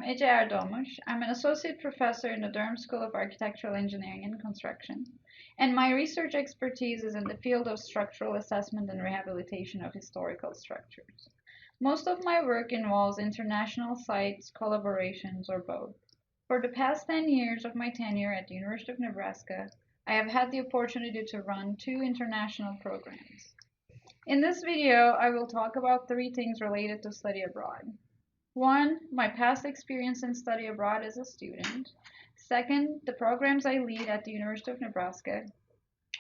Ece Erdogmus. I'm an associate professor in the Durham School of Architectural Engineering and Construction, and my research expertise is in the field of structural assessment and rehabilitation of historical structures. Most of my work involves international sites, collaborations, or both. For the past 10 years of my tenure at the University of Nebraska, I have had the opportunity to run 2 international programs. In this video, I will talk about 3 things related to study abroad. 1, my past experience in study abroad as a student. 2, the programs I lead at the University of Nebraska.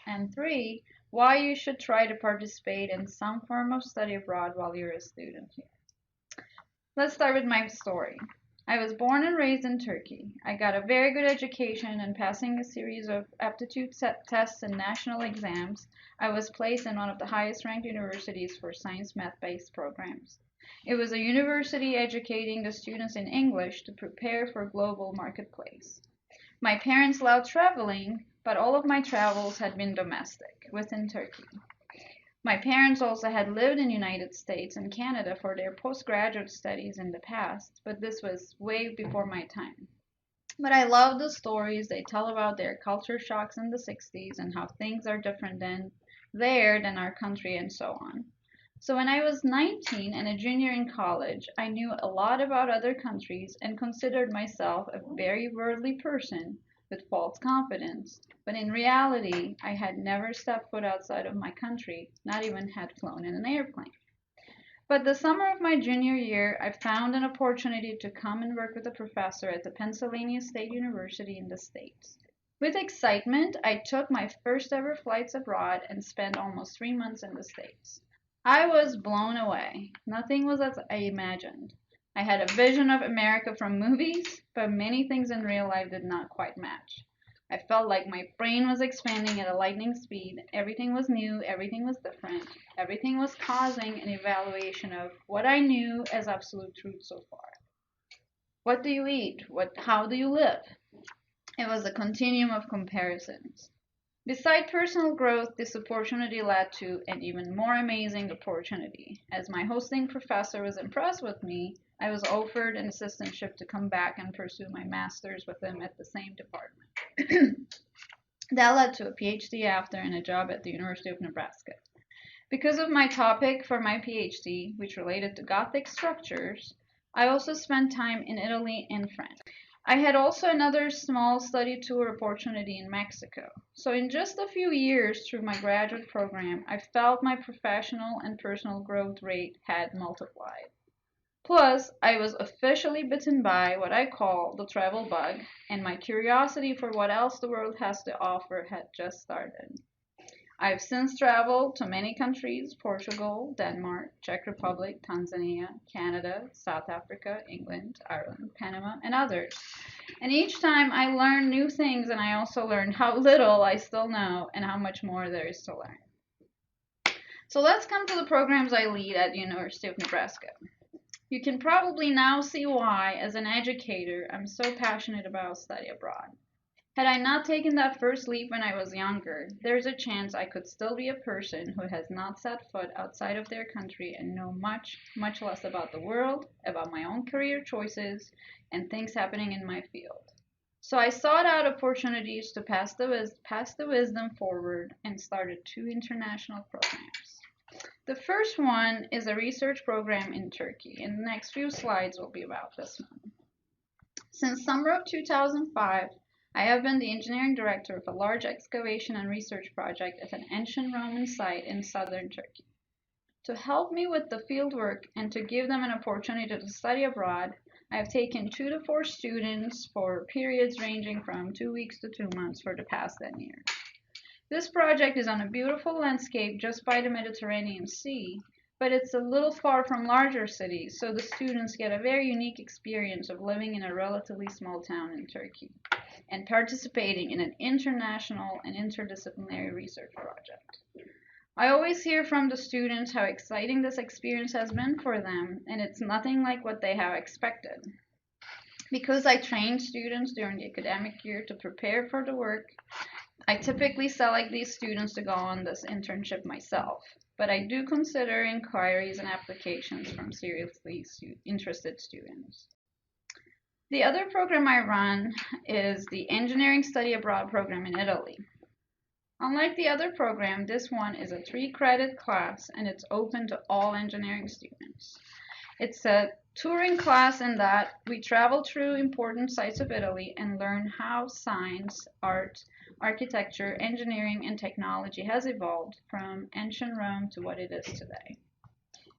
And 3, why you should try to participate in some form of study abroad while you're a student here. Let's start with my story. I was born and raised in Turkey. I got a very good education, and passing a series of aptitude tests and national exams, I was placed in one of the highest ranked universities for science math-based programs. It was a university educating the students in English to prepare for a global marketplace. My parents loved traveling, but all of my travels had been domestic, within Turkey. My parents also had lived in the United States and Canada for their postgraduate studies in the past, but this was way before my time. But I love the stories they tell about their culture shocks in the 60s and how things are different there than our country and so on. So when I was 19 and a junior in college, I knew a lot about other countries and considered myself a very worldly person with false confidence. But in reality, I had never stepped foot outside of my country, not even had flown in an airplane. But the summer of my junior year, I found an opportunity to come and work with a professor at the Pennsylvania State University in the States. With excitement, I took my first ever flights abroad and spent almost 3 months in the States. I was blown away. Nothing was as I imagined. I had a vision of America from movies, but many things in real life did not quite match. I felt like my brain was expanding at a lightning speed. Everything was new, everything was different. Everything was causing an evaluation of what I knew as absolute truth so far. What do you eat? How do you live? It was a continuum of comparisons. Beside personal growth, this opportunity led to an even more amazing opportunity. As my hosting professor was impressed with me, I was offered an assistantship to come back and pursue my master's with him at the same department. That led to a PhD after and a job at the University of Nebraska. Because of my topic for my PhD, which related to Gothic structures, I also spent time in Italy and France. I had also another small study tour opportunity in Mexico. So in just a few years through my graduate program, I felt my professional and personal growth rate had multiplied. Plus, I was officially bitten by what I call the travel bug, and my curiosity for what else the world has to offer had just started. I've since traveled to many countries: Portugal, Denmark, Czech Republic, Tanzania, Canada, South Africa, England, Ireland, Panama, and others. And each time I learned new things, and I also learned how little I still know and how much more there is to learn. So let's come to the programs I lead at the University of Nebraska. You can probably now see why, as an educator, I'm so passionate about study abroad. Had I not taken that first leap when I was younger, there's a chance I could still be a person who has not set foot outside of their country and know much, much less about the world, about my own career choices, and things happening in my field. So I sought out opportunities to pass the wisdom forward and started 2 international programs. The first one is a research program in Turkey, and the next few slides will be about this one. Since summer of 2005, I have been the engineering director of a large excavation and research project at an ancient Roman site in southern Turkey. To help me with the fieldwork and to give them an opportunity to study abroad, I have taken 2 to 4 students for periods ranging from 2 weeks to 2 months for the past 10 years. This project is on a beautiful landscape just by the Mediterranean Sea, but it's a little far from larger cities, so the students get a very unique experience of living in a relatively small town in Turkey and participating in an international and interdisciplinary research project. I always hear from the students how exciting this experience has been for them, and it's nothing like what they have expected. Because I train students during the academic year to prepare for the work, I typically select these students to go on this internship myself, but I do consider inquiries and applications from seriously interested students. The other program I run is the Engineering Study Abroad program in Italy. Unlike the other program, this one is a 3-credit class and it's open to all engineering students. It's a touring class in that we travel through important sites of Italy and learn how science, art, architecture, engineering, and technology has evolved from ancient Rome to what it is today.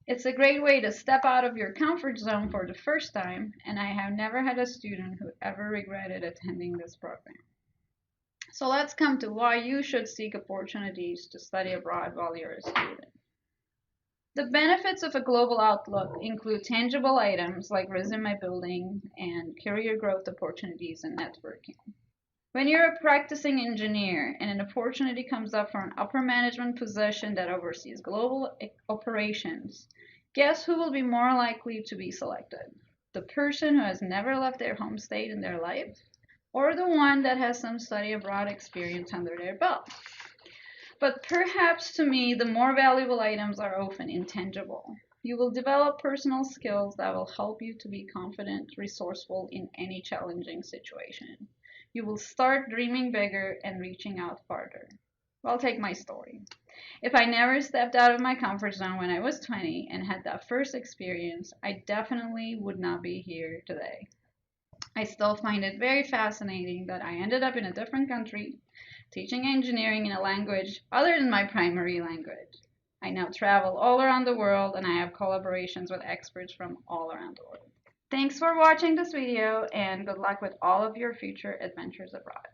It's a great way to step out of your comfort zone for the first time, and I have never had a student who ever regretted attending this program. So let's come to why you should seek opportunities to study abroad while you're a student. The benefits of a global outlook include tangible items like resume building and career growth opportunities and networking. When you're a practicing engineer and an opportunity comes up for an upper management position that oversees global operations, guess who will be more likely to be selected? The person who has never left their home state in their life, or the one that has some study abroad experience under their belt? But perhaps to me, the more valuable items are often intangible. You will develop personal skills that will help you to be confident, resourceful in any challenging situation. You will start dreaming bigger and reaching out farther. Well, take my story. If I never stepped out of my comfort zone when I was 20 and had that first experience, I definitely would not be here today. I still find it very fascinating that I ended up in a different country, teaching engineering in a language other than my primary language. I now travel all around the world and I have collaborations with experts from all around the world. Thanks for watching this video and good luck with all of your future adventures abroad.